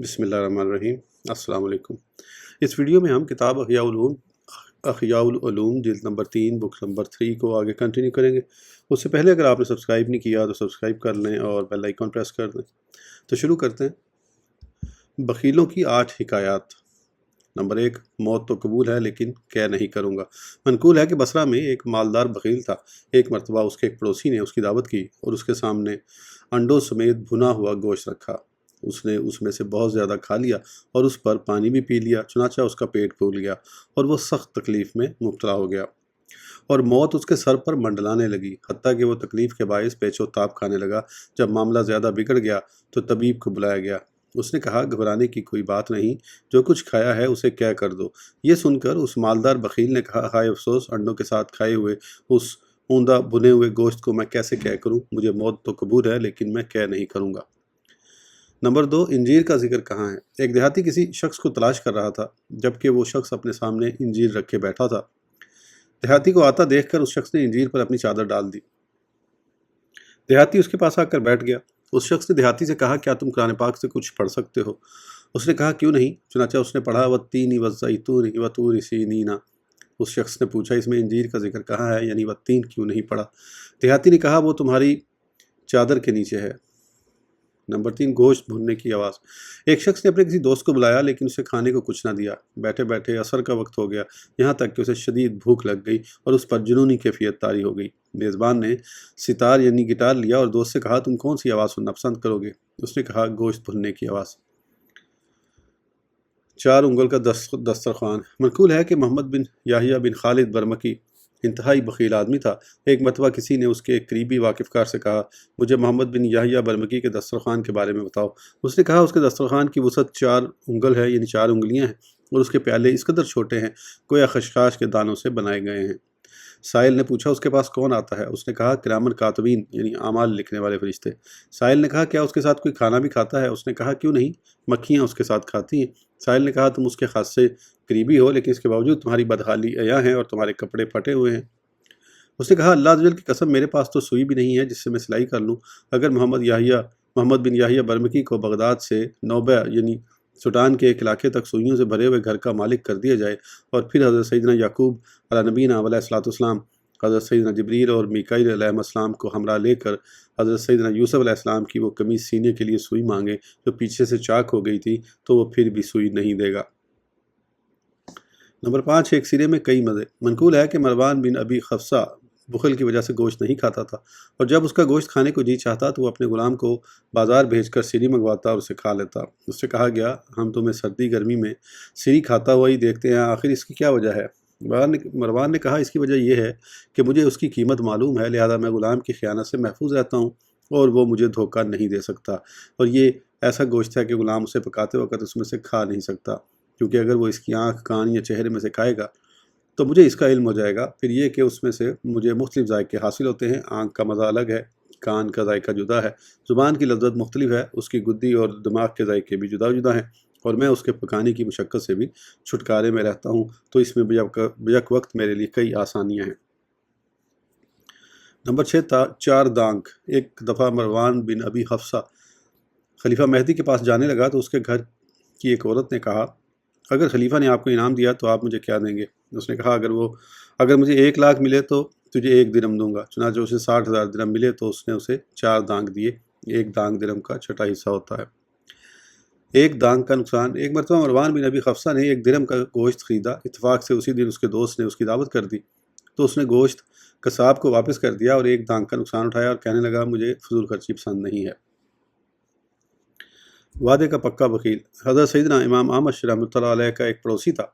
بسم اللہ الرحمن الرحیم۔ السلام علیکم۔ اس ویڈیو میں ہم کتاب احیاء العلوم جلد نمبر 3 بک نمبر 3 کو آگے کنٹینیو کریں گے۔ اس سے پہلے اگر آپ نے سبسکرائب نہیں کیا تو سبسکرائب کر لیں اور بیل آئیکن پریس کر دیں۔ تو شروع کرتے ہیں۔ بخیلوں کی 8 حکایات۔ نمبر 1، موت تو قبول ہے لیکن کیا نہیں کروں گا۔ منقول ہے کہ بصرہ میں ایک مالدار بخیل تھا۔ ایک مرتبہ اس کے ایک پڑوسی نے اس کی دعوت کی اور اس کے سامنے انڈوں سمیت بھنا ہوا گوشت رکھا۔ اس نے اس میں سے بہت زیادہ کھا لیا اور اس پر پانی بھی پی لیا، چنانچہ اس کا پیٹ پھول گیا اور وہ سخت تکلیف میں مبتلا ہو گیا اور موت اس کے سر پر منڈلانے لگی، حتیٰ کہ وہ تکلیف کے باعث پیچ و تاب کھانے لگا۔ جب معاملہ زیادہ بگڑ گیا تو طبیب کو بلایا گیا۔ اس نے کہا، گھبرانے کی کوئی بات نہیں، جو کچھ کھایا ہے اسے کیا کر دو۔ یہ سن کر اس مالدار بخیل نے کہا، ہائے افسوس، انڈوں کے ساتھ کھائے ہوئے اس اوندا بھنے ہوئے گوشت کو میں کیسے کیا کروں۔ مجھے موت تو قبول ہے لیکن میں کیا نہیں کروں گا۔ نمبر 2، انجیر کا ذکر کہاں ہے۔ ایک دیہاتی کسی شخص کو تلاش کر رہا تھا، جبکہ وہ شخص اپنے سامنے انجیر رکھے بیٹھا تھا۔ دیہاتی کو آتا دیکھ کر اس شخص نے انجیر پر اپنی چادر ڈال دی۔ دیہاتی اس کے پاس آ کر بیٹھ گیا۔ اس شخص نے دیہاتی سے کہا، کیا تم قرآن پاک سے کچھ پڑھ سکتے ہو؟ اس نے کہا، کیوں نہیں؟ چنانچہ اس نے پڑھا، وَالتِّینِ وَالزَّیْتُونِ وَطُورِ سِینِینَ۔ اس شخص نے پوچھا، اس میں انجیر کا ذکر کہاں ہے، یعنی والتین کیوں نہیں پڑھا؟ دیہاتی نے کہا، وہ تمہاری چادر کے نیچے ہے۔ نمبر 3، گوشت بھوننے کی آواز۔ ایک شخص نے اپنے کسی دوست کو بلایا لیکن اسے کھانے کو کچھ نہ دیا۔ بیٹھے بیٹھے عصر کا وقت ہو گیا، یہاں تک کہ اسے شدید بھوک لگ گئی اور اس پر جنونی کیفیت طاری ہو گئی۔ میزبان نے ستار یعنی گٹار لیا اور دوست سے کہا، تم کون سی آواز سننا پسند کرو گے؟ اس نے کہا، گوشت بھوننے کی آواز۔ 4 انگل کا دسترخوان۔ منقول ہے کہ محمد بن یحییٰ بن خالد برمکی انتہائی بخیل آدمی تھا۔ ایک مرتبہ کسی نے اس کے ایک قریبی واقف کار سے کہا، مجھے محمد بن یحییٰ برمکی کے دسترخوان کے بارے میں بتاؤ۔ اس نے کہا، اس کے دسترخوان کی وسعت 4 انگل ہے، یعنی 4 انگلیاں ہیں، اور اس کے پیالے اس قدر چھوٹے ہیں گویا خشخاش کے دانوں سے بنائے گئے ہیں۔ سائل نے پوچھا، اس کے پاس کون آتا ہے؟ اس نے کہا، کرامن کاتبین یعنی اعمال لکھنے والے فرشتے۔ سائل نے کہا، کیا اس کے ساتھ کوئی کھانا بھی کھاتا ہے؟ اس نے کہا، کیوں نہیں، مکھیاں اس کے ساتھ کھاتی ہیں۔ سائل نے کہا، تم اس کے خاصے قریبی ہو لیکن اس کے باوجود تمہاری بدحالی عیاں ہیں اور تمہارے کپڑے پھٹے ہوئے ہیں۔ اس نے کہا، اللہ عز و جل کی قسم، میرے پاس تو سوئی بھی نہیں ہے جس سے میں سلائی کر لوں۔ اگر محمد بن یحییٰ برمکی کو بغداد سے نوبہ یعنی سوڈان کے ایک علاقے تک سوئیوں سے بھرے ہوئے گھر کا مالک کر دیا جائے اور پھر حضرت سیدنا یعقوب علیہ نبینا علیہ الصلوۃ والسلام، حضرت سیدنا جبریل اور میکائیل علیہ السلام کو ہمراہ لے کر حضرت سیدنا یوسف علیہ السلام کی وہ قمیص سینے کے لیے سوئی مانگے جو پیچھے سے چاک ہو گئی تھی، تو وہ پھر بھی سوئی نہیں دے گا۔ نمبر 5، ایک سرے میں کئی مزے۔ منقول ہے کہ مروان بن ابی حفصہ بخل کی وجہ سے گوشت نہیں کھاتا تھا، اور جب اس کا گوشت کھانے کو جی چاہتا تو وہ اپنے غلام کو بازار بھیج کر سری منگواتا اور اسے کھا لیتا۔ اس سے کہا گیا، ہم تمہیں سردی گرمی میں سری کھاتا ہوا ہی دیکھتے ہیں، آخر اس کی کیا وجہ ہے؟ مروان نے کہا، اس کی وجہ یہ ہے کہ مجھے اس کی قیمت معلوم ہے، لہذا میں غلام کی خیانت سے محفوظ رہتا ہوں اور وہ مجھے دھوکہ نہیں دے سکتا، اور یہ ایسا گوشت ہے کہ غلام اسے پکاتے وقت اس میں سے کھا نہیں سکتا، کیونکہ اگر وہ اس کی آنکھ، کان یا چہرے میں سے کھائے گا تو مجھے اس کا علم ہو جائے گا۔ پھر یہ کہ اس میں سے مجھے مختلف ذائقے حاصل ہوتے ہیں، آنکھ کا مزہ الگ ہے، کان کا ذائقہ جدا ہے، زبان کی لذت مختلف ہے، اس کی گدی اور دماغ کے ذائقے بھی جدا جدا ہیں، اور میں اس کے پکانے کی مشقت سے بھی چھٹکارے میں رہتا ہوں، تو اس میں بیک وقت میرے لیے کئی آسانیاں ہیں۔ نمبر 6، 4 دانگ۔ ایک دفعہ مروان بن ابی حفصہ خلیفہ مہدی کے پاس جانے لگا تو اس کے گھر کی ایک عورت نے کہا، اگر خلیفہ نے آپ کو انعام دیا تو آپ مجھے کیا دیں گے؟ اس نے کہا، اگر مجھے 1 لاکھ ملے تو تجھے 1 درم دوں گا۔ چنانچہ اسے 60,000 درم ملے تو اس نے اسے 4 دانگ دیے۔ 1 دانگ درم کا 6واں حصہ ہوتا ہے۔ 1 دانگ کا نقصان۔ ایک مرتبہ مروان بن ابی حفصہ نے 1 درم کا گوشت خریدا۔ اتفاق سے اسی دن اس کے دوست نے اس کی دعوت کر دی، تو اس نے گوشت قصاب کو واپس کر دیا اور 1 دانگ کا نقصان اٹھایا اور کہنے لگا، مجھے فضول خرچی پسند نہیں ہے۔ وعدے کا پکا بخیل۔ حضرت سیدنا امام اعمش رحمۃ اللہ علیہ کا ایک پڑوسی تھا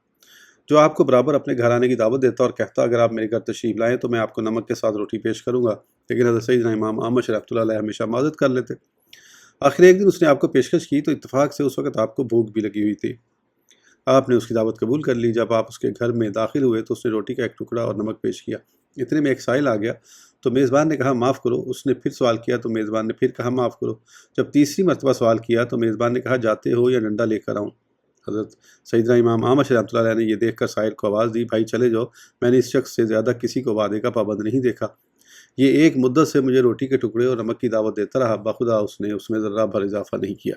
جو آپ کو برابر اپنے گھر آنے کی دعوت دیتا اور کہتا، اگر آپ میرے گھر تشریف لائیں تو میں آپ کو نمک کے ساتھ روٹی پیش کروں گا، لیکن حضرت سیدنا امام اعمش رحمۃ اللہ علیہ ہمیشہ معذرت کر لیتے۔ آخر ایک دن اس نے آپ کو پیشکش کی تو اتفاق سے اس وقت آپ کو بھوک بھی لگی ہوئی تھی۔ آپ نے اس کی دعوت قبول کر لی۔ جب آپ اس کے گھر میں داخل ہوئے تو اس نے روٹی کا ایک ٹکڑا اور نمک پیش کیا۔ اتنے میں ایک سائل آ گیا تو میزبان نے کہا، معاف کرو۔ اس نے پھر سوال کیا تو میزبان نے پھر کہا، معاف کرو۔ جب تیسری مرتبہ سوال کیا تو میزبان نے کہا، جاتے ہو یا ڈنڈا لے کر آؤں؟ حضرت سیدنا امام اعمش رحمۃ اللہ علیہ نے یہ دیکھ کر سائل کو آواز دی، بھائی چلے جاؤ، میں نے اس شخص سے زیادہ کسی کو وعدے کا پابند نہیں دیکھا۔ یہ ایک مدت سے مجھے روٹی کے ٹکڑے اور نمک کی دعوت دیتا رہا، بخدا اس نے اس میں ذرہ بھر اضافہ نہیں کیا۔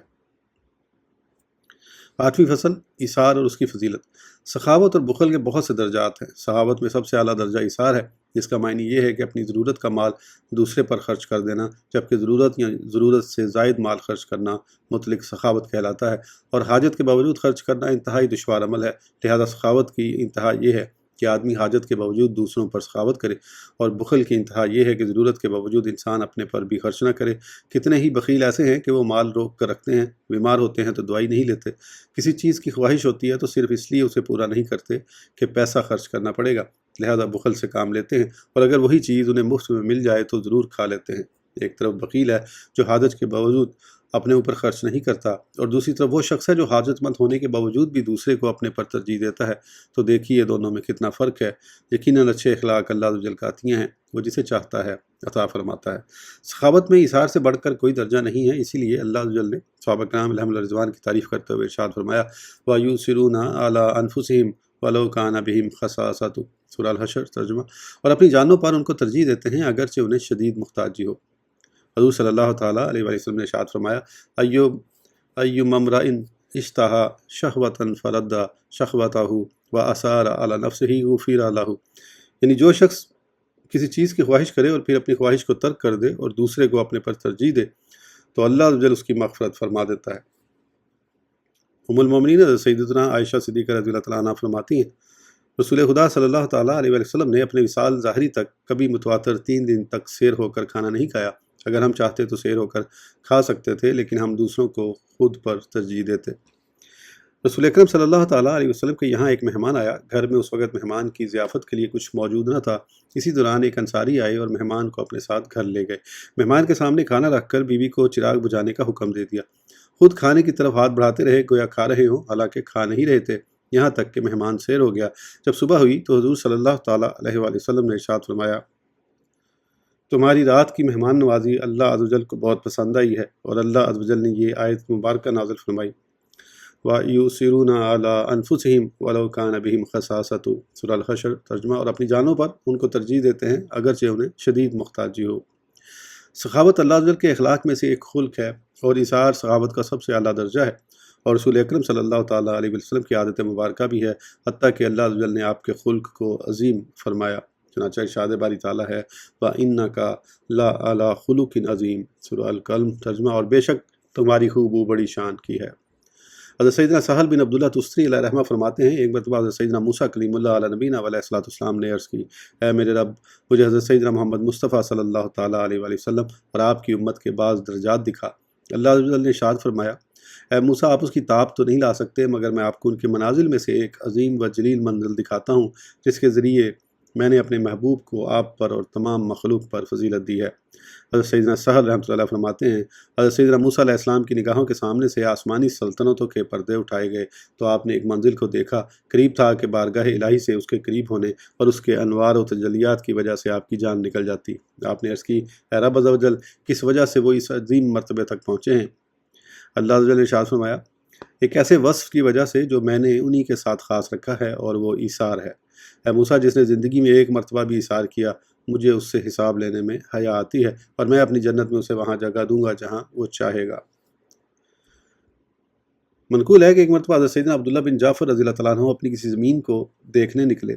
8ویں فصل، ایثار اور اس کی فضیلت۔ سخاوت اور بخل کے بہت سے درجات ہیں۔ سخاوت میں سب سے اعلیٰ درجہ ایثار ہے، جس کا معنی یہ ہے کہ اپنی ضرورت کا مال دوسرے پر خرچ کر دینا، جبکہ ضرورت یا ضرورت سے زائد مال خرچ کرنا مطلق سخاوت کہلاتا ہے، اور حاجت کے باوجود خرچ کرنا انتہائی دشوار عمل ہے۔ لہذا سخاوت کی انتہا یہ ہے کہ آدمی حاجت کے باوجود دوسروں پر سخاوت کرے، اور بخل کی انتہا یہ ہے کہ ضرورت کے باوجود انسان اپنے پر بھی خرچ نہ کرے۔ کتنے ہی بخیل ایسے ہیں کہ وہ مال روک کر رکھتے ہیں، بیمار ہوتے ہیں تو دوائی نہیں لیتے، کسی چیز کی خواہش ہوتی ہے تو صرف اس لیے اسے پورا نہیں کرتے کہ پیسہ خرچ کرنا پڑے گا، لہذا بخل سے کام لیتے ہیں، اور اگر وہی چیز انہیں مفت میں مل جائے تو ضرور کھا لیتے ہیں۔ ایک طرف بخیل ہے جو حاجت کے باوجود اپنے اوپر خرچ نہیں کرتا، اور دوسری طرف وہ شخص ہے جو حاجت مند ہونے کے باوجود بھی دوسرے کو اپنے پر ترجیح دیتا ہے۔ تو دیکھیے دونوں میں کتنا فرق ہے۔ یقیناً اچھے اخلاق اللہ عز و جل کا عطیہ ہیں، وہ جسے چاہتا ہے عطا فرماتا ہے۔ سخاوت میں ایثار سے بڑھ کر کوئی درجہ نہیں ہے، اسی لیے اللہ عز و جل نے صحابہ کرام علیہم رضوان کی تعریف کرتے ہوئے ارشاد فرمایا وَيُؤْثِرُونَ عَلَىٰ أَنفُسِهِمْ وَلَوْ كَانَ بِهِمْ خَصَاصَةٌ، سورہ الحشر ترجمہ، اور اپنی جانوں پر ان کو ترجیح دیتے ہیں اگرچہ انہیں شدید محتاجی ہو۔ حضور صلی اللہ تعالیٰ علیہ وسلم نے ارشاد فرمایا ایُّم امرئ اشتہا شہوۃ فرد شہوتہ وأثار علی نفسہ غفر لہ، یعنی جو شخص کسی چیز کی خواہش کرے اور پھر اپنی خواہش کو ترک کر دے اور دوسرے کو اپنے پر ترجیح دے تو اللہ عز و جل اس کی مغفرت فرما دیتا ہے۔ ام المومنین سیدتنا عائشہ صدیقہ رضی اللہ تعالیٰ عنہ فرماتی ہیں رسول خدا صلی اللہ تعالیٰ علیہ وسلم نے اپنے وصال ظاہری تک کبھی متواتر 3 دن تک سیر ہو کر کھانا نہیں کھایا۔ اگر ہم چاہتے تو سیر ہو کر کھا سکتے تھے، لیکن ہم دوسروں کو خود پر ترجیح دیتے۔ رسول اکرم صلی اللہ تعالیٰ علیہ وسلم کے یہاں ایک مہمان آیا۔ گھر میں اس وقت مہمان کی ضیافت کے لیے کچھ موجود نہ تھا۔ اسی دوران ایک انصاری آئے اور مہمان کو اپنے ساتھ گھر لے گئے۔ مہمان کے سامنے کھانا رکھ کر بیوی کو چراغ بجھانے کا حکم دے دیا۔ خود کھانے کی طرف ہاتھ بڑھاتے رہے گویا کھا رہے ہوں، حالانکہ کھا نہیں رہے تھے، یہاں تک کہ مہمان سیر ہو گیا۔ جب صبح ہوئی تو حضور صلی اللہ تعالیٰ علیہ وآلہ وسلم نے ارشاد فرمایا تمہاری رات کی مہمان نوازی اللہ عز و جل کو بہت پسند آئی ہے، اور اللہ عز و جل نے یہ آیت مبارکہ نازل فرمائی وَيُؤْثِرُونَ عَلَىٰ أَنفُسِهِمْ وَلَوْ كَانَ بِهِمْ خَصَاصَةٌ، سورہ الحشر ترجمہ، اور اپنی جانوں پر ان کو ترجیح دیتے ہیں اگرچہ انہیں شدید محتاجی ہو۔ سخاوت اللہ عز و جل کے اخلاق میں سے ایک خلق ہے، اور ایثار سخاوت کا سب سے اعلیٰ درجہ ہے، اور رسول اکرم صلی اللہ تعالیٰ علیہ وسلم کی عادت مبارکہ بھی ہے، حتیٰ کہ اللہ عز و جل نے آپ کے خلق کو عظیم فرمایا۔ چنانچہ ارشاد باری تعالیٰ ہے وَإِنَّكَ لَعَلَىٰ خُلُقٍ عَظِيمٍ، سورہ القلم ترجمہ، اور بے شک تمہاری خوبو بڑی شان کی ہے۔ حضرت سیدنا سہل بن عبداللہ تستری علیہ رحمہ فرماتے ہیں ایک مرتبہ حضرت سیدنا موسیٰ کلیم اللہ علیہ نبینا علیہ السلام نے عرض کی اے میرے رب، مجھے حضرت سیدنا محمد مصطفیٰ صلی اللہ تعالیٰ علیہ وآلہ وسلم اور آپ کی امت کے بعض درجات دکھا۔ اللہ عز و جل نے ارشاد فرمایا اے موسیٰ، آپ اس کی تاب تو نہیں لا سکتے، مگر میں آپ کو ان کے منازل میں سے ایک عظیم و جلیل منزل دکھاتا ہوں، جس کے ذریعے میں نے اپنے محبوب کو آپ پر اور تمام مخلوق پر فضیلت دی ہے۔ حضرت سیدنا سہل رحمۃ اللہ فرماتے ہیں حضرت سیدنا موسیٰ علیہ السلام کی نگاہوں کے سامنے سے آسمانی سلطنتوں کے پردے اٹھائے گئے تو آپ نے ایک منزل کو دیکھا، قریب تھا کہ بارگاہ الہی سے اس کے قریب ہونے اور اس کے انوار و تجلیات کی وجہ سے آپ کی جان نکل جاتی۔ آپ نے عرض کی اے رب عز و جل، کس وجہ سے وہ اس عظیم مرتبے تک پہنچے ہیں؟ اللہ عز و جل نے ارشاد فرمایا ایک ایسے وصف کی وجہ سے جو میں نے انہی کے ساتھ خاص رکھا ہے، اور وہ ایثار ہے۔ اے موسیٰ، جس نے زندگی میں ایک مرتبہ بھی ایثار کیا، مجھے اس سے حساب لینے میں حیا آتی ہے، اور میں اپنی جنت میں اسے وہاں جگہ دوں گا جہاں وہ چاہے گا۔ منقول ہے کہ ایک مرتبہ حضرت سیدنا عبداللہ بن جعفر رضی اللہ تعالیٰ عنہ اپنی کسی زمین کو دیکھنے نکلے۔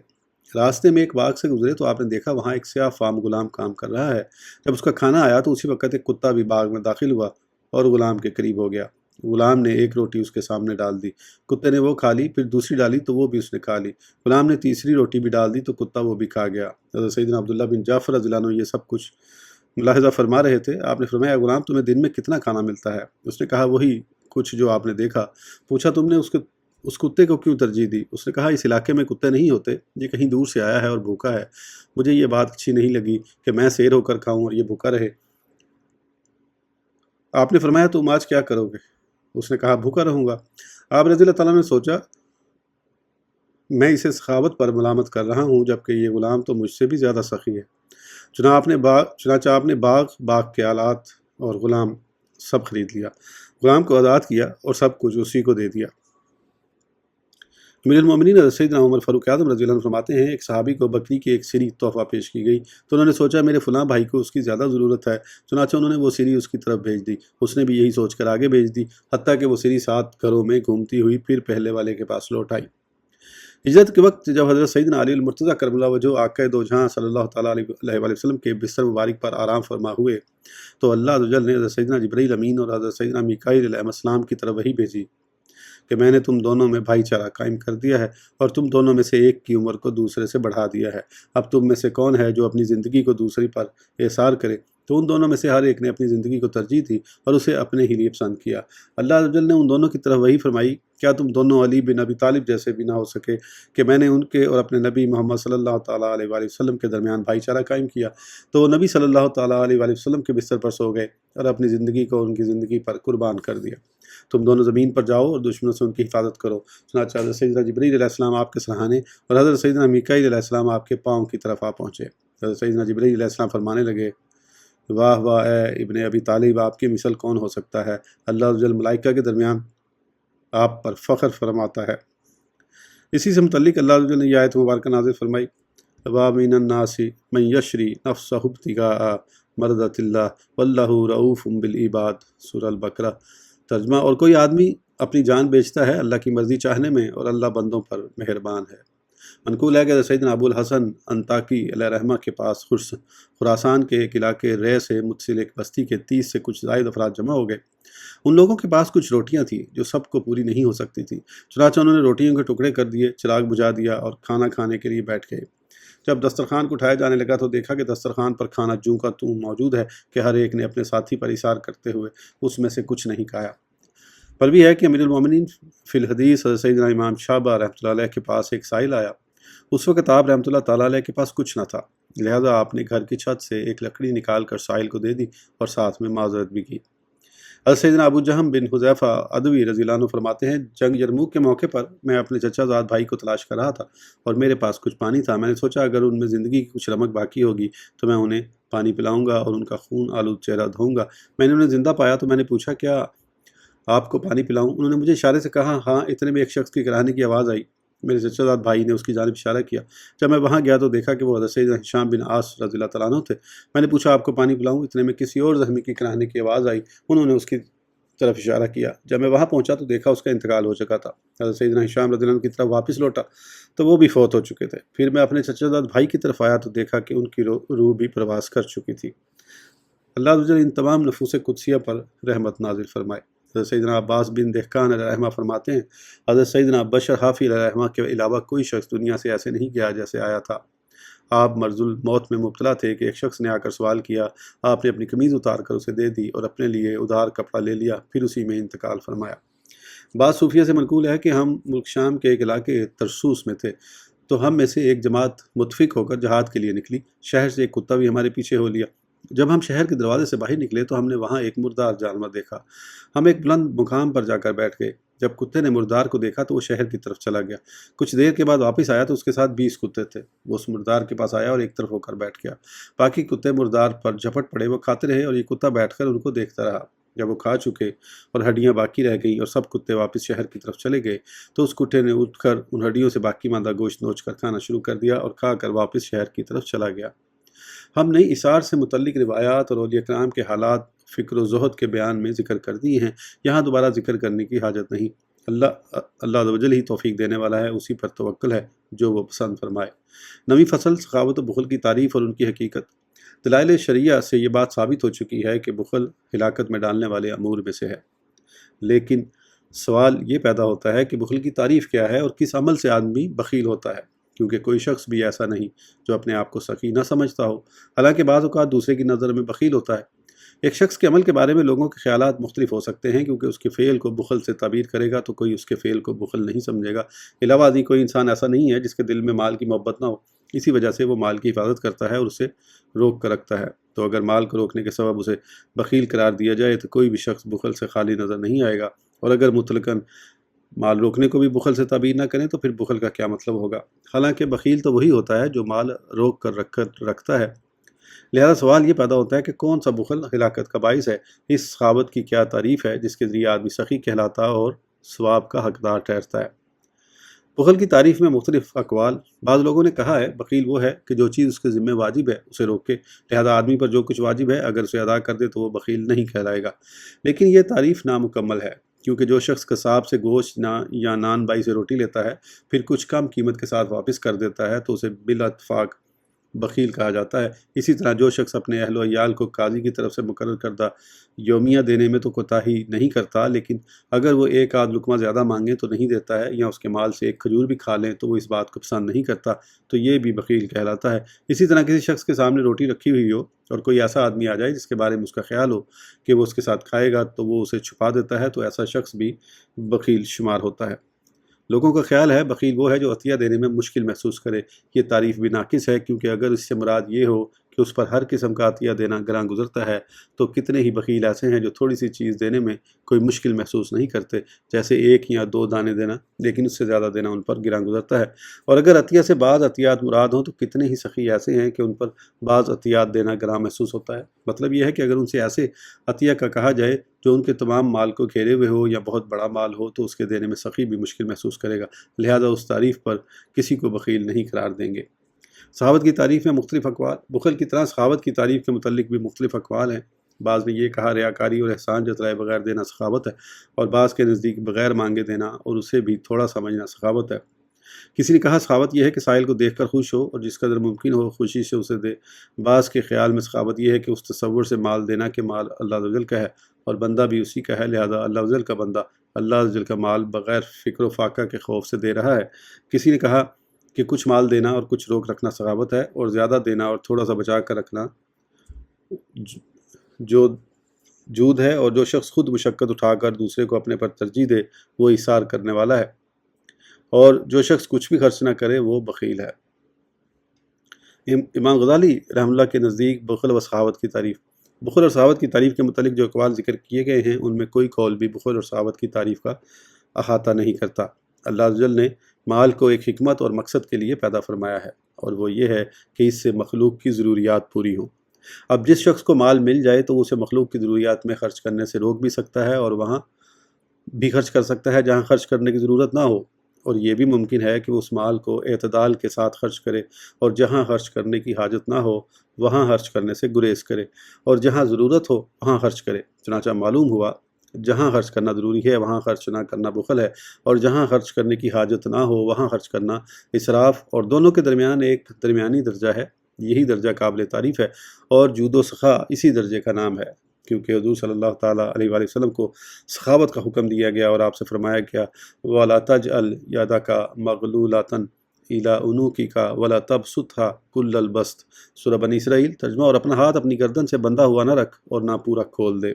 راستے میں ایک باغ سے گزرے تو آپ نے دیکھا وہاں ایک سیاہ فام غلام کام کر رہا ہے۔ جب اس کا کھانا آیا تو اسی وقت ایک کتا بھی باغ میں داخل ہوا اور غلام کے قریب ہو گیا۔ غلام نے ایک روٹی اس کے سامنے ڈال دی، کتے نے وہ کھا لی، پھر دوسری ڈالی تو وہ بھی اس نے کھا لی، غلام نے تیسری روٹی بھی ڈال دی تو کتا وہ بھی کھا گیا۔ حضرت سیدنا عبداللہ بن جعفر رضی اللہ عنہ یہ سب کچھ ملاحظہ فرما رہے تھے۔ آپ نے فرمایا غلام، تمہیں دن میں کتنا کھانا ملتا ہے؟ اس نے کہا وہی کچھ جو آپ نے دیکھا۔ پوچھا تم نے اس کتے کو کیوں ترجیح دی؟ اس نے کہا اس علاقے میں کتے نہیں ہوتے، یہ کہیں دور سے آیا ہے اور بھوکا ہے، مجھے یہ بات اچھی نہیں لگی کہ میں سیر ہو کر کھاؤں اور یہ بھوکا رہے۔ آپ نے فرمایا تم آج کیا کرو گے؟ اس نے کہا بھوکا رہوں گا۔ آپ رضی اللہ تعالیٰ نے سوچا میں اسے سخاوت پر ملامت کر رہا ہوں، جبکہ یہ غلام تو مجھ سے بھی زیادہ سخی ہے۔ چنانچہ آپ نے باغ کے آلات اور غلام سب خرید لیا، غلام کو آزاد کیا اور سب کچھ اسی کو دے دیا۔ امیر المومنین حضرت سیدنا عمر فاروق اعظم رضی اللہ عنہ فرماتے ہیں ایک صحابی کو بکری کی ایک سری تحفہ پیش کی گئی تو انہوں نے سوچا میرے فلاں بھائی کو اس کی زیادہ ضرورت ہے، چنانچہ انہوں نے وہ سری اس کی طرف بھیج دی، اس نے بھی یہی سوچ کر آگے بھیج دی، حتیٰ کہ وہ سری 7 گھروں میں گھومتی ہوئی پھر پہلے والے کے پاس لوٹ آئی۔ ہجرت کے وقت جب حضرت سیدنا علی المرتضیٰ کرم اللہ وجہہ آقا دو جہاں صلی اللہ تعالیٰ علیہ وآلہ وسلم کے بستر مبارک پر آرام فرما ہوئے تو اللہ عز و جل نے حضرت سیدنا جبرائیل امین اور حضرت سیدنا میکائیل علیہ السلام کی طرف وحی بھیجی کہ میں نے تم دونوں میں بھائی چارہ قائم کر دیا ہے اور تم دونوں میں سے ایک کی عمر کو دوسرے سے بڑھا دیا ہے، اب تم میں سے کون ہے جو اپنی زندگی کو دوسری پر احصار کرے؟ تو ان دونوں میں سے ہر ایک نے اپنی زندگی کو ترجیح دی اور اسے اپنے ہی لیے پسند کیا۔ اللہ عز و جل نے ان دونوں کی طرف وہی فرمائی، کیا تم دونوں علی بن ابی طالب جیسے بھی نہ ہو سکے کہ میں نے ان کے اور اپنے نبی محمد صلی اللہ تعالیٰ علیہ وآلہ وسلم کے درمیان بھائی چارہ قائم کیا؟ تو وہ نبی صلی اللہ تعالیٰ علیہ وآلہ وسلم کے بستر پر سو گئے اور اپنی زندگی کو ان کی زندگی پر قربان کر دیا۔ تم دونوں زمین پر جاؤ اور دشمنوں سے ان کی حفاظت کرو۔ چنانچہ حضرت سیدنا جبرائیل علیہ السلام آپ کے سرہانے اور حضرت سیدنا میکائیل علیہ السلام آپ کے پاؤں کی طرف آ پہنچے۔ حضرت سیدنا جبرائیل علیہ السلام فرمانے لگے، واہ واہ اے ابن ابی طالب، آپ کی مثل کون ہو سکتا ہے؟ اللہ عز و جل ملائکہ کے درمیان آپ پر فخر فرماتا ہے۔ اسی سے متعلق اللہ عز و جل نے یہ آیت مبارکہ نازل فرمائی، وَمِنَ النَّاسِ مَن يَشْرِي نَفْسَهُ ابْتِغَاءَ مَرْضَاتِ اللَّهِ وَاللَّهُ رَءُوفٌ بِالْعِبَادِ، سورہ البقرہ۔ ترجمہ، اور کوئی آدمی اپنی جان بیچتا ہے اللہ کی مرضی چاہنے میں اور اللہ بندوں پر مہربان ہے۔ منقول ہے کہ سیدنا ابو الحسن انطاکی علیہ رحمہ کے پاس خراسان کے ایک علاقے رے سے متصل ایک بستی کے 30 سے کچھ زائد افراد جمع ہو گئے۔ ان لوگوں کے پاس کچھ روٹیاں تھیں جو سب کو پوری نہیں ہو سکتی تھیں، چنانچہ انہوں نے روٹیوں کے ٹکڑے کر دیے، چراغ بجھا دیا اور کھانا کھانے کے لیے بیٹھ گئے۔ جب دسترخوان کو اٹھایا جانے لگا تو دیکھا کہ دسترخوان پر کھانا جوں کا توں موجود ہے کہ ہر ایک نے اپنے ساتھی پر اثار کرتے ہوئے اس میں سے کچھ نہیں کھایا۔ پر بھی ہے کہ امیر المومنین فی الحدیث حضرت سیدنا امام شعبہ رحمۃ اللہ علیہ کے پاس ایک سائل آیا۔ اس وقت آپ رحمۃ اللہ تعالیٰ علیہ کے پاس کچھ نہ تھا، لہذا آپ نے گھر کی چھت سے ایک لکڑی نکال کر سائل کو دے دی اور ساتھ میں معذرت بھی کی۔ حضرت سیدنا ابو جہم بن حذیفہ عدوی رضی اللہ عنہ فرماتے ہیں، جنگ یرموک کے موقع پر میں اپنے چچا زاد بھائی کو تلاش کر رہا تھا اور میرے پاس کچھ پانی تھا۔ میں نے سوچا اگر ان میں زندگی کی کچھ رمق باقی ہوگی تو میں انہیں پانی پلاؤں گا اور ان کا خون آلود چہرہ دھوؤں گا۔ میں نے انہیں زندہ پایا تو میں نے پوچھا کیا آپ کو پانی پلاؤں؟ انہوں نے مجھے اشارے سے کہا ہاں۔ اتنے میں ایک شخص کی کراہنے کی آواز آئی، میرے چچا زاد بھائی نے اس کی جانب اشارہ کیا۔ جب میں وہاں گیا تو دیکھا کہ وہ حضرت سیدنا ہشام بن عاص رضی اللہ تعالیٰ عنہ تھے۔ میں نے پوچھا آپ کو پانی پلاؤں؟ اتنے میں کسی اور زخمی کی کراہنے کی آواز آئی، انہوں نے اس کی طرف اشارہ کیا۔ جب میں وہاں پہنچا تو دیکھا اس کا انتقال ہو چکا تھا۔ حضرت سیدنا ہشام رضی اللہ عنہ کی طرف واپس لوٹا تو وہ بھی فوت ہو چکے تھے۔ پھر میں اپنے چچا زاد بھائی کی طرف آیا تو دیکھا کہ ان کی روح بھی پرواز کر چکی تھی۔ اللہ عز و جل ان تمام نفوس قدسیہ پر رحمت نازل فرمائے۔ حضرت سیدنا عباس بن دہقان علیہ رحمہ فرماتے ہیں، حضرت سیدنا بشر حافی علیہ رحمہ کے علاوہ کوئی شخص دنیا سے ایسے نہیں گیا جیسے آیا تھا۔ آپ مرض الموت میں مبتلا تھے کہ ایک شخص نے آ کر سوال کیا، آپ نے اپنی قمیض اتار کر اسے دے دی اور اپنے لیے ادھار کپڑا لے لیا، پھر اسی میں انتقال فرمایا۔ بعض صوفیہ سے منقول ہے کہ ہم ملک شام کے ایک علاقے ترسوس میں تھے تو ہم میں سے ایک جماعت متفق ہو کر جہاد کے لیے نکلی۔ شہر سے ایک کتا بھی ہمارے پیچھے ہو لیا۔ جب ہم شہر کے دروازے سے باہر نکلے تو ہم نے وہاں ایک مردار جانور دیکھا۔ ہم ایک بلند مقام پر جا کر بیٹھ گئے۔ جب کتے نے مردار کو دیکھا تو وہ شہر کی طرف چلا گیا۔ کچھ دیر کے بعد واپس آیا تو اس کے ساتھ 20 کتے تھے۔ وہ اس مردار کے پاس آیا اور ایک طرف ہو کر بیٹھ گیا۔ باقی کتے مردار پر جھپٹ پڑے، وہ کھاتے رہے اور یہ کتا بیٹھ کر ان کو دیکھتا رہا۔ جب وہ کھا چکے اور ہڈیاں باقی رہ گئیں اور سب کتے واپس شہر کی طرف چلے گئے تو اس کتے نے اٹھ کر ان ہڈیوں سے باقی ماندہ گوشت نوچ کر کھانا شروع کر دیا اور کھا کر واپس شہر کی طرف چلا گیا۔ ہم نے اثار سے متعلق روایات اور اولیاء کرام کے حالات فکر و زہد کے بیان میں ذکر کر دی ہیں، یہاں دوبارہ ذکر کرنے کی حاجت نہیں۔ اللہ عز و جل ہی توفیق دینے والا ہے، اسی پر توکل ہے جو وہ پسند فرمائے۔ نویں فصل، سخاوت و بخل کی تعریف اور ان کی حقیقت۔ دلائل شرعیہ سے یہ بات ثابت ہو چکی ہے کہ بخل ہلاکت میں ڈالنے والے امور میں سے ہے، لیکن سوال یہ پیدا ہوتا ہے کہ بخل کی تعریف کیا ہے اور کس عمل سے آدمی بخیل ہوتا ہے، کیونکہ کوئی شخص بھی ایسا نہیں جو اپنے آپ کو سخی نہ سمجھتا ہو، حالانکہ بعض اوقات دوسرے کی نظر میں بخیل ہوتا ہے۔ ایک شخص کے عمل کے بارے میں لوگوں کے خیالات مختلف ہو سکتے ہیں، کیونکہ اس کے فعل کو بخل سے تعبیر کرے گا تو کوئی اس کے فعل کو بخل نہیں سمجھے گا۔ علاوہ ازیں کوئی انسان ایسا نہیں ہے جس کے دل میں مال کی محبت نہ ہو، اسی وجہ سے وہ مال کی حفاظت کرتا ہے اور اسے روک کر رکھتا ہے۔ تو اگر مال کو روکنے کے سبب اسے بخیل قرار دیا جائے تو کوئی بھی شخص بخل سے خالی نظر نہیں آئے گا، اور اگر مطلقاً مال روکنے کو بھی بخل سے تعبیر نہ کریں تو پھر بخل کا کیا مطلب ہوگا؟ حالانکہ بخیل تو وہی ہوتا ہے جو مال روک کر رکھتا ہے۔ لہذا سوال یہ پیدا ہوتا ہے کہ کون سا بخل ہلاکت کا باعث ہے؟ اس سخاوت کی کیا تعریف ہے جس کے ذریعے آدمی سخی کہلاتا اور ثواب کا حقدار ٹھہرتا ہے؟ بخل کی تعریف میں مختلف اقوال۔ بعض لوگوں نے کہا ہے بخیل وہ ہے کہ جو چیز اس کے ذمہ واجب ہے اسے روکے، لہذا آدمی پر جو کچھ واجب ہے اگر اسے ادا کر دے تو وہ بخیل نہیں کہلائے گا۔ لیکن یہ تعریف نامکمل ہے، کیونکہ جو شخص قصاب سے گوشت یا نان بائی سے روٹی لیتا ہے پھر کچھ کم قیمت کے ساتھ واپس کر دیتا ہے تو اسے بالاتفاق بخیل کہا جاتا ہے۔ اسی طرح جو شخص اپنے اہل و عیال کو قاضی کی طرف سے مقرر کردہ یومیہ دینے میں تو کوتاہی نہیں کرتا، لیکن اگر وہ ایک آدھ لقمہ زیادہ مانگیں تو نہیں دیتا ہے، یا اس کے مال سے ایک کھجور بھی کھا لیں تو وہ اس بات کو پسند نہیں کرتا، تو یہ بھی بخیل کہلاتا ہے۔ اسی طرح کسی شخص کے سامنے روٹی رکھی ہوئی ہو اور کوئی ایسا آدمی آ جائے جس کے بارے میں اس کا خیال ہو کہ وہ اس کے ساتھ کھائے گا تو وہ اسے چھپا دیتا ہے، تو ایسا شخص بھی بخیل شمار ہوتا ہے۔ لوگوں کا خیال ہے بخیل وہ ہے جو عطیہ دینے میں مشکل محسوس کرے۔ یہ تعریف بھی ناقص ہے، کیونکہ اگر اس سے مراد یہ ہو کہ اس پر ہر قسم کا عطیہ دینا گراں گزرتا ہے تو کتنے ہی بخیل ایسے ہیں جو تھوڑی سی چیز دینے میں کوئی مشکل محسوس نہیں کرتے، جیسے 1 یا 2 دانے دینا، لیکن اس سے زیادہ دینا ان پر گراں گزرتا ہے۔ اور اگر عطیہ سے بعض عطیات مراد ہوں تو کتنے ہی سخی ایسے ہیں کہ ان پر بعض عطیات دینا گراں محسوس ہوتا ہے۔ مطلب یہ ہے کہ اگر ان سے ایسے عطیہ کا کہا جائے جو ان کے تمام مال کو گھیرے ہوئے ہو یا بہت بڑا مال ہو تو اس کے دینے میں سخی بھی مشکل محسوس کرے گا، لہذا اس تعریف پر کسی کو بخیل نہیں قرار دیں گے۔ سخاوت کی تعریف میں مختلف اقوال۔ بخل کی طرح سخاوت کی تعریف کے متعلق بھی مختلف اقوال ہیں۔ بعض نے یہ کہا ریاکاری اور احسان جتلائے بغیر دینا سخاوت ہے، اور بعض کے نزدیک بغیر مانگے دینا اور اسے بھی تھوڑا سمجھنا سخاوت ہے۔ کسی نے کہا سخاوت یہ ہے کہ سائل کو دیکھ کر خوش ہو اور جس قدر ممکن ہو خوشی سے اسے دے۔ بعض کے خیال میں سخاوت یہ ہے کہ اس تصور سے مال دینا کہ مال اللہ عز و جل کا ہے اور بندہ بھی اسی کا ہے، لہذا اللہ عز و جل کا بندہ اللہ عز و جل کا مال بغیر فکر و فاقہ کے خوف سے دے رہا ہے۔ کسی نے کہا کہ کچھ مال دینا اور کچھ روک رکھنا سخاوت ہے، اور زیادہ دینا اور تھوڑا سا بچا کر رکھنا جو جود ہے، اور جو شخص خود مشقت اٹھا کر دوسرے کو اپنے پر ترجیح دے وہ ایثار کرنے والا ہے، اور جو شخص کچھ بھی خرچ نہ کرے وہ بخیل ہے۔ امام غزالی رحمہ اللہ کے نزدیک بخل و سخاوت کی تعریف۔ بخل اور سخاوت کی تعریف کے متعلق جو اقوال ذکر کیے گئے ہیں ان میں کوئی قول بھی بخل اور سخاوت کی تعریف کا احاطہ نہیں کرتا۔ اللہ عز و جل نے مال کو ایک حکمت اور مقصد کے لیے پیدا فرمایا ہے، اور وہ یہ ہے کہ اس سے مخلوق کی ضروریات پوری ہوں۔ اب جس شخص کو مال مل جائے تو وہ اسے مخلوق کی ضروریات میں خرچ کرنے سے روک بھی سکتا ہے، اور وہاں بھی خرچ کر سکتا ہے جہاں خرچ کرنے کی ضرورت نہ ہو، اور یہ بھی ممکن ہے کہ وہ اس مال کو اعتدال کے ساتھ خرچ کرے، اور جہاں خرچ کرنے کی حاجت نہ ہو وہاں خرچ کرنے سے گریز کرے، اور جہاں ضرورت ہو وہاں خرچ کرے۔ چنانچہ معلوم ہوا جہاں خرچ کرنا ضروری ہے وہاں خرچ نہ کرنا بخل ہے، اور جہاں خرچ کرنے کی حاجت نہ ہو وہاں خرچ کرنا اسراف، اور دونوں کے درمیان ایک درمیانی درجہ ہے، یہی درجہ قابل تعریف ہے، اور جود و سخا اسی درجے کا نام ہے، کیونکہ حضور صلی اللہ تعالیٰ علیہ وآلہ وسلم کو سخاوت کا حکم دیا گیا اور آپ سے فرمایا گیا وَلَا تَجْعَلْ يَدَكَ مَغْلُولَةً إِلَىٰ عُنُوقِكَ وَلَا تَبْسُطْهَا كُلَّ الْبَسْطِ۔ سورہ بنی اسرائیل ترجمہ۔ اور اپنا ہاتھ اپنی گردن سے بندھا ہوا نہ رکھ اور نہ پورا کھول دے۔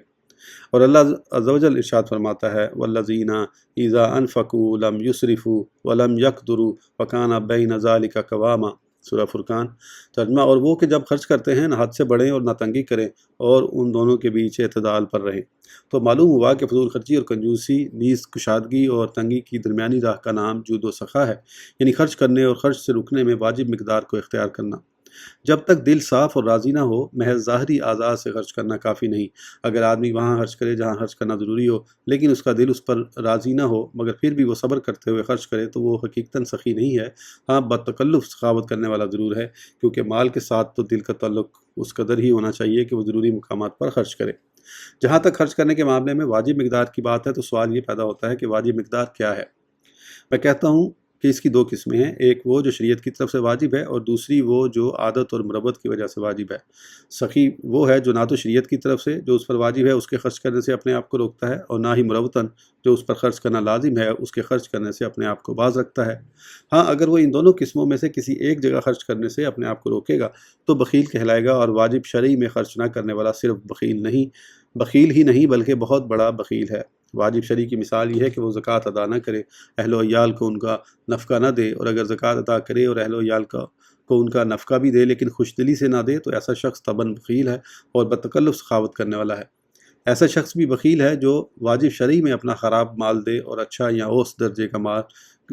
اور اللہ عز و جل ارشاد فرماتا ہے وَالَّذِينَ إِذَا أَنفَقُوا لَمْ يُسْرِفُوا وَلَمْ يَقْتُرُوا وَكَانَ بَيْنَ ذَلِكَ قَوَامًا۔ سورہ فرقان ترجمہ۔ اور وہ کہ جب خرچ کرتے ہیں نہ حد سے بڑھیں اور نہ تنگی کریں، اور ان دونوں کے بیچ اعتدال پر رہیں۔ تو معلوم ہوا کہ فضول خرچی اور کنجوسی نیز کشادگی اور تنگی کی درمیانی راہ کا نام جود و سخا ہے، یعنی خرچ کرنے اور خرچ سے رکنے میں واجب مقدار کو اختیار کرنا۔ جب تک دل صاف اور راضی نہ ہو محض ظاہری اعضاء سے خرچ کرنا کافی نہیں۔ اگر آدمی وہاں خرچ کرے جہاں خرچ کرنا ضروری ہو لیکن اس کا دل اس پر راضی نہ ہو مگر پھر بھی وہ صبر کرتے ہوئے خرچ کرے تو وہ حقیقتاً سخی نہیں ہے، ہاں بدتکلف سخاوت کرنے والا ضرور ہے، کیونکہ مال کے ساتھ تو دل کا تعلق اس قدر ہی ہونا چاہیے کہ وہ ضروری مقامات پر خرچ کرے۔ جہاں تک خرچ کرنے کے معاملے میں واجب مقدار کی بات ہے تو سوال یہ پیدا ہوتا ہے کہ واجب مقدار کیا ہے؟ میں کہتا ہوں کہ اس کی 2 قسمیں ہیں، ایک وہ جو شریعت کی طرف سے واجب ہے اور دوسری وہ جو عادت اور مربت کی وجہ سے واجب ہے۔ سخی وہ ہے جو نہ تو شریعت کی طرف سے جو اس پر واجب ہے اس کے خرچ کرنے سے اپنے آپ کو روکتا ہے، اور نہ ہی مربتاً جو اس پر خرچ کرنا لازم ہے اس کے خرچ کرنے سے اپنے آپ کو باز رکھتا ہے۔ ہاں اگر وہ ان دونوں قسموں میں سے کسی ایک جگہ خرچ کرنے سے اپنے آپ کو روکے گا تو بخیل کہلائے گا، اور واجب شرعی میں خرچ نہ کرنے والا صرف بخیل ہی نہیں بلکہ بہت بڑا بخیل ہے۔ واجب شرعی کی مثال یہ ہے کہ وہ زکوٰۃ ادا نہ کرے، اہل و عیال کو ان کا نفقہ نہ دے، اور اگر زکوٰۃ ادا کرے اور اہل و عیال کو ان کا نفقہ بھی دے لیکن خوش دلی سے نہ دے تو ایسا شخص طبعاً بخیل ہے اور بدتکلف سخاوت کرنے والا ہے۔ ایسا شخص بھی بخیل ہے جو واجب شرعی میں اپنا خراب مال دے اور اچھا یا اوسط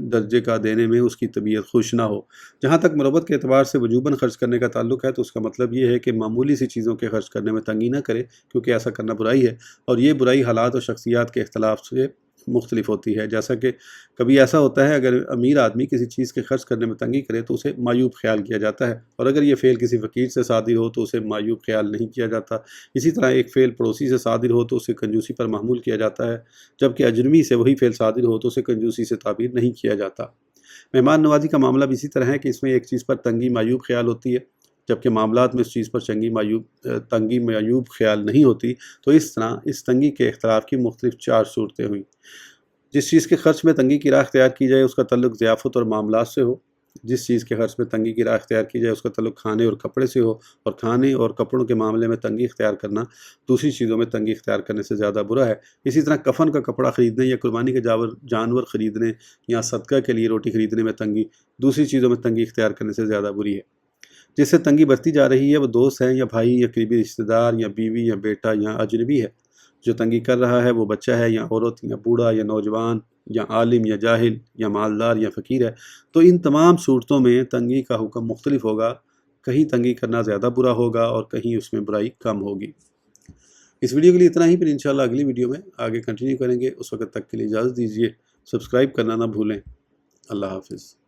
درجے کا دینے میں اس کی طبیعت خوش نہ ہو۔ جہاں تک مربت کے اعتبار سے وجوباً خرچ کرنے کا تعلق ہے تو اس کا مطلب یہ ہے کہ معمولی سی چیزوں کے خرچ کرنے میں تنگی نہ کرے، کیونکہ ایسا کرنا برائی ہے، اور یہ برائی حالات اور شخصیات کے اختلاف سے مختلف ہوتی ہے۔ جیسا کہ کبھی ایسا ہوتا ہے اگر امیر آدمی کسی چیز کے خرچ کرنے میں تنگی کرے تو اسے معیوب خیال کیا جاتا ہے، اور اگر یہ فعل کسی فقیر سے صادر ہو تو اسے معیوب خیال نہیں کیا جاتا۔ اسی طرح ایک فعل پڑوسی سے صادر ہو تو اسے کنجوسی پر محمول کیا جاتا ہے، جبکہ اجنبی سے وہی فعل صادر ہو تو اسے کنجوسی سے تعبیر نہیں کیا جاتا۔ مہمان نوازی کا معاملہ بھی اسی طرح ہے کہ اس میں ایک چیز پر تنگی معیوب خیال ہوتی ہے، جبکہ معاملات میں اس چیز پر تنگی معیوب خیال نہیں ہوتی۔ تو اس طرح اس تنگی کے اختلاف کی مختلف 4 صورتیں ہوئیں۔ جس چیز کے خرچ میں تنگی کی راہ اختیار کی جائے اس کا تعلق ضیافت اور معاملات سے ہو، جس چیز کے خرچ میں تنگی کی راہ اختیار کی جائے اس کا تعلق کھانے اور کپڑے سے ہو، اور کھانے اور کپڑوں کے معاملے میں تنگی اختیار کرنا دوسری چیزوں میں تنگی اختیار کرنے سے زیادہ برا ہے۔ اسی طرح کفن کا کپڑا خریدنے یا قربانی کے جانور خریدنے یا صدقہ کے لیے روٹی خریدنے میں تنگی دوسری چیزوں میں تنگی اختیار کرنے سے زیادہ بری ہے۔ جس سے تنگی بڑھتی جا رہی ہے وہ دوست ہے یا بھائی یا قریبی رشتہ دار یا بیوی یا بیٹا یا اجنبی ہے۔ جو تنگی کر رہا ہے وہ بچہ ہے یا عورت یا بوڑھا یا نوجوان یا عالم یا جاہل یا مالدار یا فقیر ہے۔ تو ان تمام صورتوں میں تنگی کا حکم مختلف ہوگا، کہیں تنگی کرنا زیادہ برا ہوگا اور کہیں اس میں برائی کم ہوگی۔ اس ویڈیو کے لیے اتنا ہی، پھر انشاءاللہ اگلی ویڈیو میں آگے کنٹینیو کریں گے۔ اس وقت تک کے لیے اجازت دیجیے، سبسکرائب کرنا نہ بھولیں۔ اللہ حافظ۔